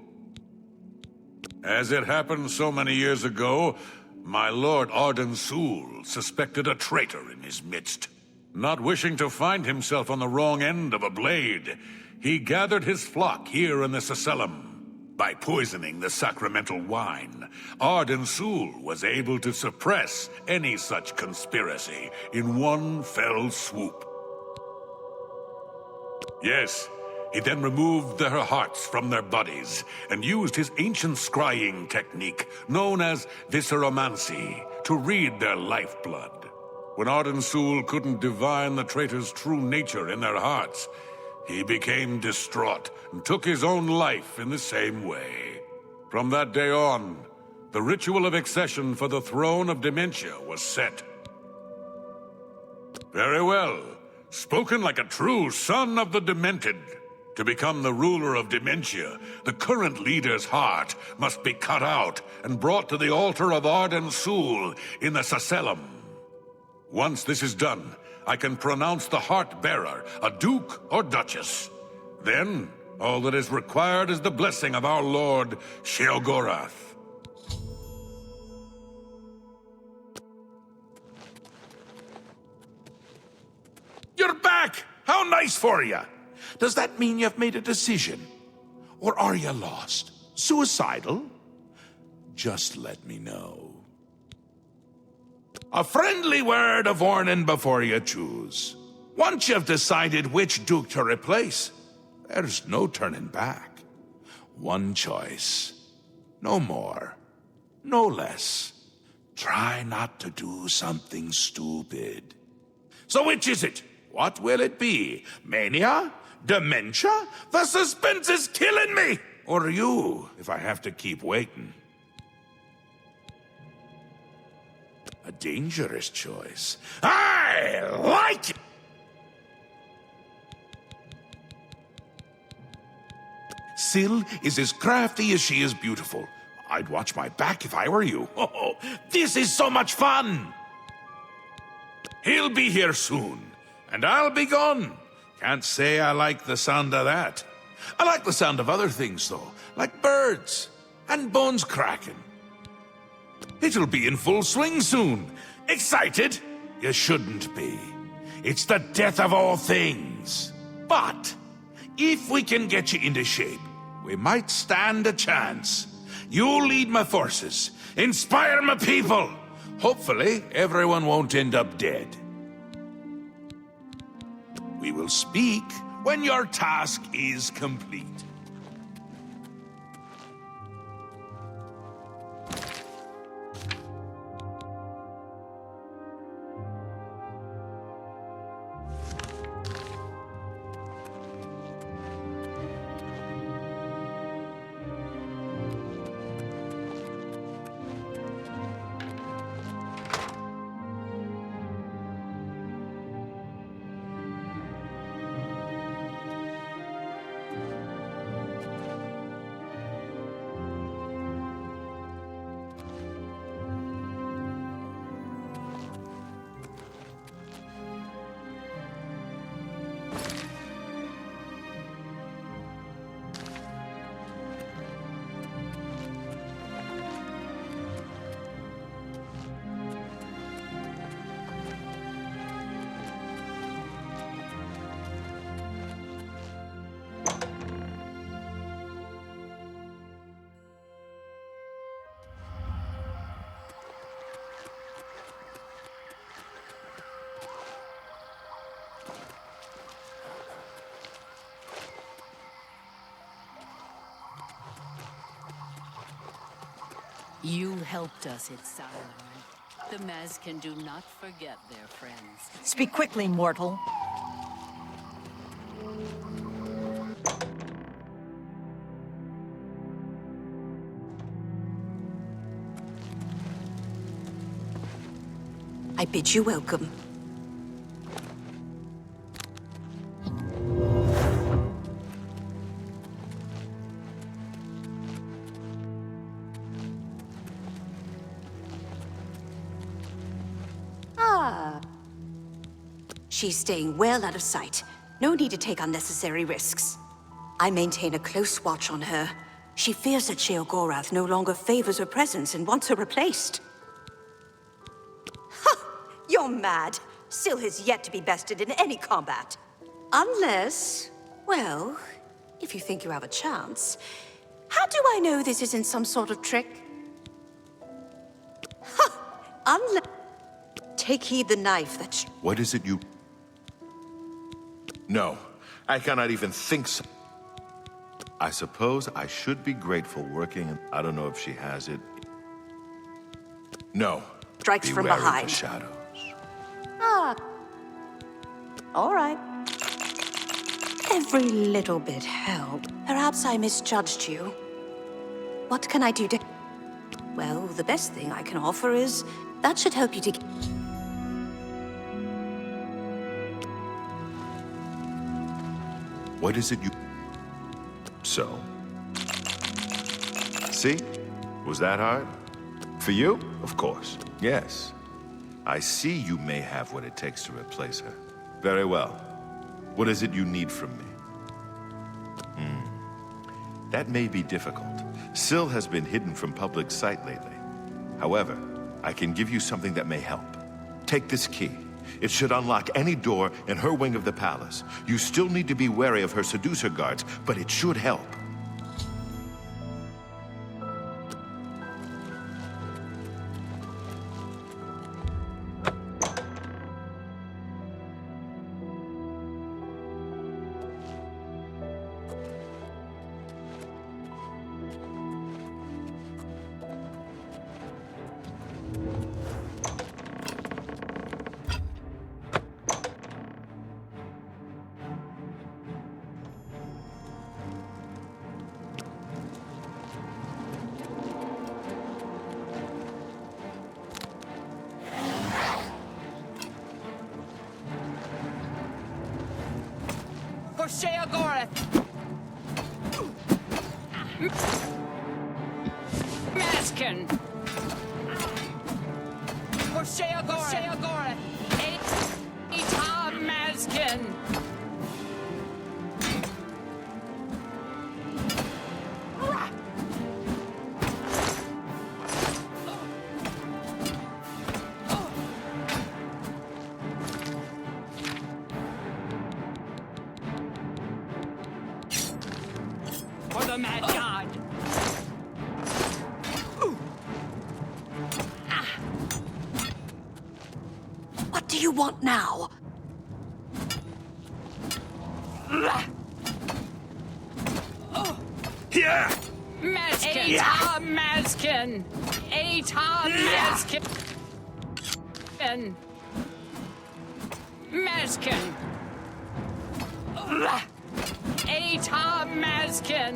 As it happened so many years ago, my lord Arden-Sul suspected a traitor in his midst. Not wishing to find himself on the wrong end of a blade, he gathered his flock here in the Sacellum. By poisoning the sacramental wine, Arden-Sul was able to suppress any such conspiracy in one fell swoop. Yes, he then removed their hearts from their bodies and used his ancient scrying technique known as visceromancy to read their lifeblood. When Arden-Sul couldn't divine the traitor's true nature in their hearts, he became distraught and took his own life in the same way. From that day on, the ritual of accession for the throne of Dementia was set. Very well. Spoken like a true son of the Demented. To become the ruler of Dementia, the current leader's heart must be cut out and brought to the altar of Arden-Sul in the Sacellum. Once this is done, I can pronounce the heart-bearer a duke or duchess. Then, all that is required is the blessing of our lord, Sheogorath. You're back! How nice for you! Does that mean you've made a decision? Or are you lost? Suicidal? Just let me know. A friendly word of warning before you choose. Once you've decided which duke to replace, there's no turning back. One choice. No more. No less. Try not to do something stupid. So which is it? What will it be? Mania? Dementia? The suspense is killing me! Or you, if I have to keep waiting. A dangerous choice. I like it! Syl is as crafty as she is beautiful. I'd watch my back if I were you. Oh, this is so much fun! He'll be here soon, and I'll be gone. Can't say I like the sound of that. I like the sound of other things, though, like birds and bones cracking. It'll be in full swing soon. Excited? You shouldn't be. It's the death of all things. But if we can get you into shape, we might stand a chance. You lead my forces, inspire my people. Hopefully, everyone won't end up dead. We will speak when your task is complete. You helped us at Sailorn. The Mazkin do not forget their friends. Speak quickly, mortal. I bid you welcome. She's staying well out of sight. No need to take unnecessary risks. I maintain a close watch on her. She fears that Sheogorath no longer favors her presence and wants her replaced. Ha! You're mad. Syl has yet to be bested in any combat. Unless, well, if you think you have a chance. How do I know this isn't some sort of trick? Ha! Unless... Take heed the knife that... What is it you... No, I cannot even think so. I suppose I should be grateful working and I don't know if she has it. No. Strikes from Beware behind. of the shadows. Ah. All right. Every little bit helped. Perhaps I misjudged you. What can I do to... Well, the best thing I can offer is... That should help you to... What is it you... So? See? Was that hard? For you? Of course. Yes. I see you may have what it takes to replace her. Very well. What is it you need from me? That may be difficult. Syl has been hidden from public sight lately. However, I can give you something that may help. Take this key. It should unlock any door in her wing of the palace. You still need to be wary of her seducer guards, but it should help. For Sheogorath! Maskin! For Sheogorath! Eta Maskin! For the mad god! What do you want now? Here! Maskin! Eta Maskin! Eta Maskin! Maskin! Eta Maskin!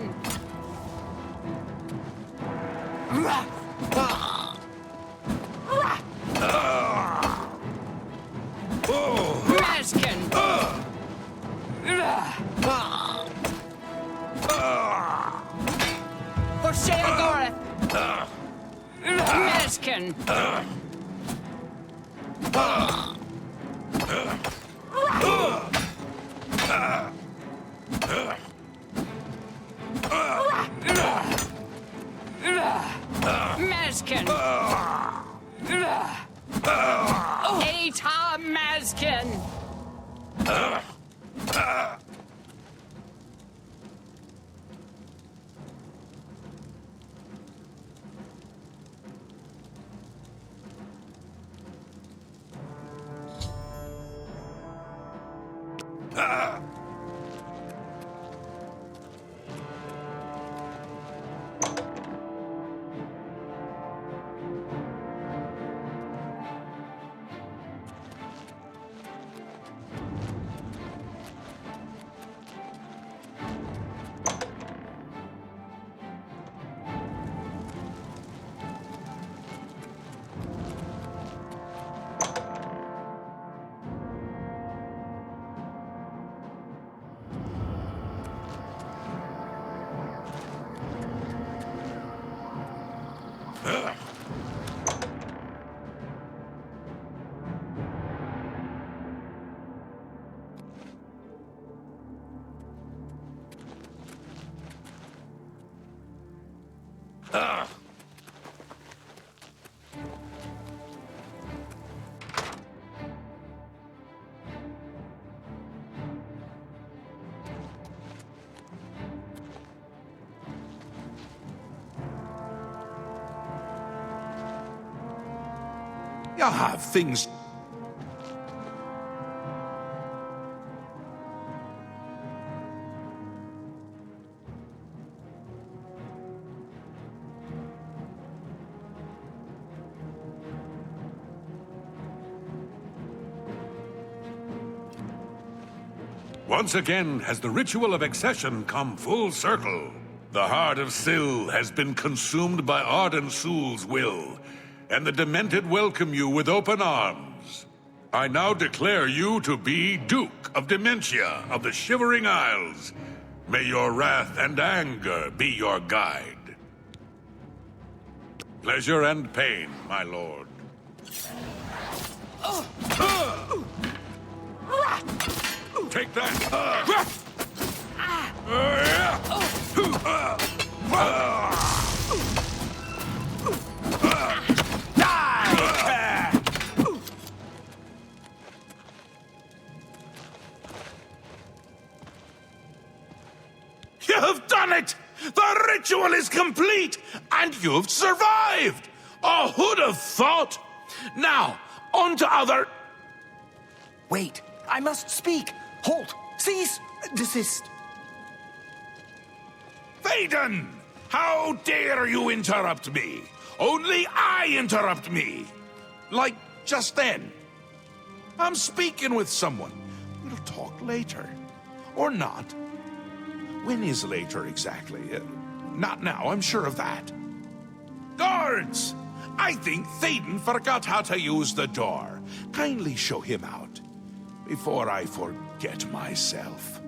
Maskin! For Sheogorath! Maskin! Maskin! Eta Maskin! You have things... Once again has the ritual of accession come full circle. The heart of Syl has been consumed by Arden Sul's will, and the Demented welcome you with open arms. I now declare you to be Duke of Dementia of the Shivering Isles. May your wrath and anger be your guide. Pleasure and pain, my lord. Take that! You've done it! The ritual is complete, and you've survived! Oh, who'd have thought? Now, on to other... Wait, I must speak. Halt! Cease! Desist! Thaden! How dare you interrupt me? Only I interrupt me! Like just then. I'm speaking with someone. We'll talk later. Or not. When is later exactly? Not now, I'm sure of that. Guards! I think Thaden forgot how to use the door. Kindly show him out, before I forget myself.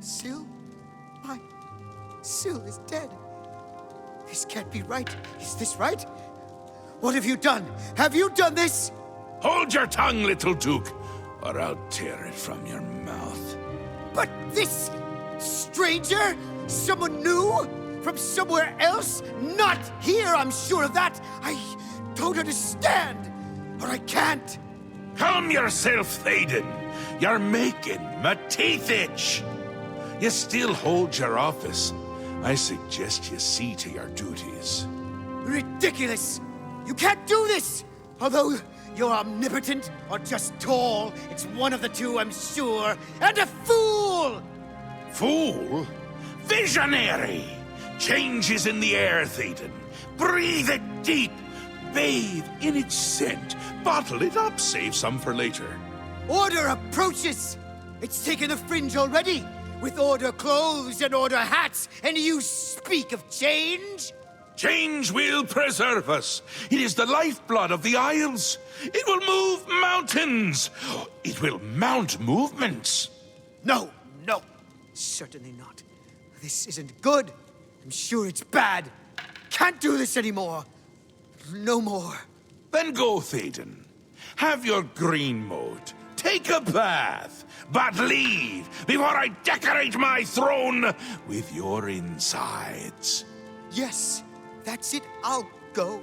Syl? My... Syl is dead. This can't be right. Is this right? What have you done? Have you done this? Hold your tongue, little Duke, or I'll tear it from your mouth. But this stranger? Someone new? From somewhere else? Not here, I'm sure of that. I don't understand. Or I can't. Calm yourself, Thaden. You're making my teeth itch. You still hold your office. I suggest you see to your duties. Ridiculous! You can't do this! Although you're omnipotent or just tall, it's one of the two, I'm sure. And a fool! Fool? Visionary! Change is in the air, Thaden. Breathe it deep. Bathe in its scent. Bottle it up, save some for later. Order approaches! It's taken the fringe already, with order clothes and order hats, and you speak of change? Change will preserve us. It is the lifeblood of the Isles. It will move mountains. It will mount movements. No, no, certainly not. This isn't good. I'm sure it's bad. Can't do this anymore. No more. Then go, Thaden. Have your green moat. Take a bath. But leave before I decorate my throne with your insides. Yes, that's it. I'll go.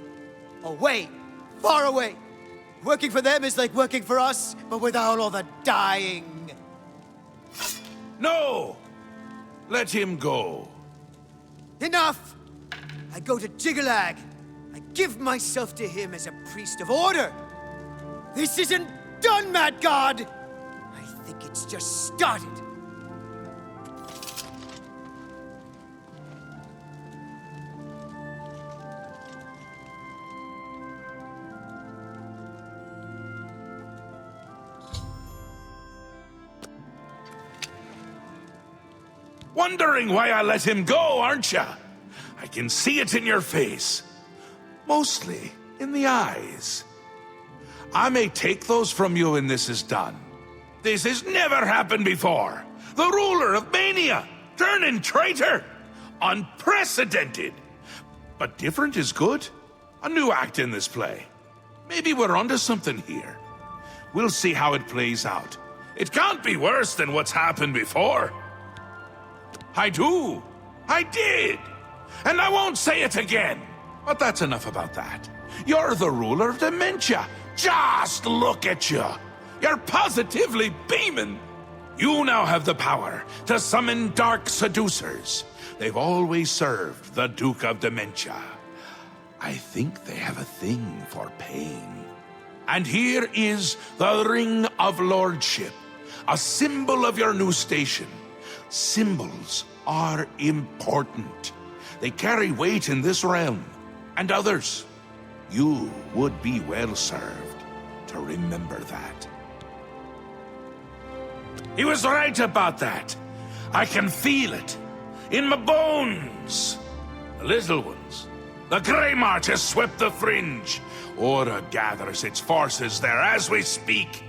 Away. Far away. Working for them is like working for us, but without all the dying. No! Let him go. Enough! I go to Jiggalag. I give myself to him as a priest of order. This isn't done, Mad God! I think it's just started. Wondering why I let him go, aren't ya? I can see it in your face. Mostly in the eyes. I may take those from you when this is done. This has never happened before. The ruler of Mania, turning traitor. Unprecedented. But different is good. A new act in this play. Maybe we're onto something here. We'll see how it plays out. It can't be worse than what's happened before. I do. I did. And I won't say it again. But that's enough about that. You're the ruler of dementia. Just look at you. You're positively beaming. You now have the power to summon dark seducers. They've always served the Duke of Dementia. I think they have a thing for pain. And here is the Ring of Lordship, a symbol of your new station. Symbols are important. They carry weight in this realm and others. You would be well served to remember that. He was right about that. I can feel it in my bones. The little ones. The Grey March has swept the fringe. Aura gathers its forces there as we speak.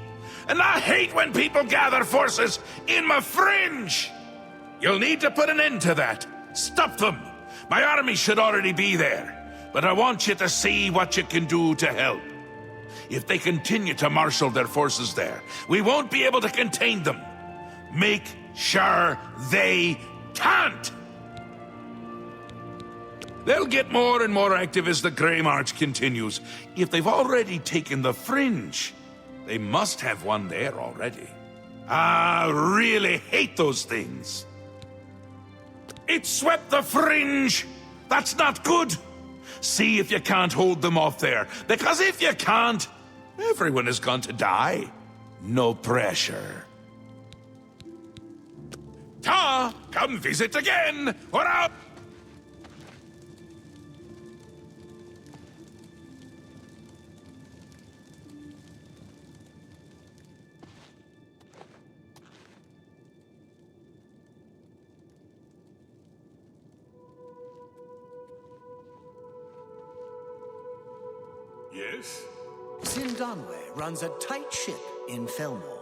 And I hate when people gather forces in my fringe. You'll need to put an end to that. Stop them. My army should already be there. But I want you to see what you can do to help. If they continue to marshal their forces there, we won't be able to contain them. Make sure they can't. They'll get more and more active as the Grey March continues. If they've already taken the fringe, they must have one there already. I really hate those things. It swept the fringe! That's not good! See if you can't hold them off there, because if you can't, everyone is going to die. No pressure. Ta! Come visit again! Or out! Yes? Sindanwe runs a tight ship in Felmore.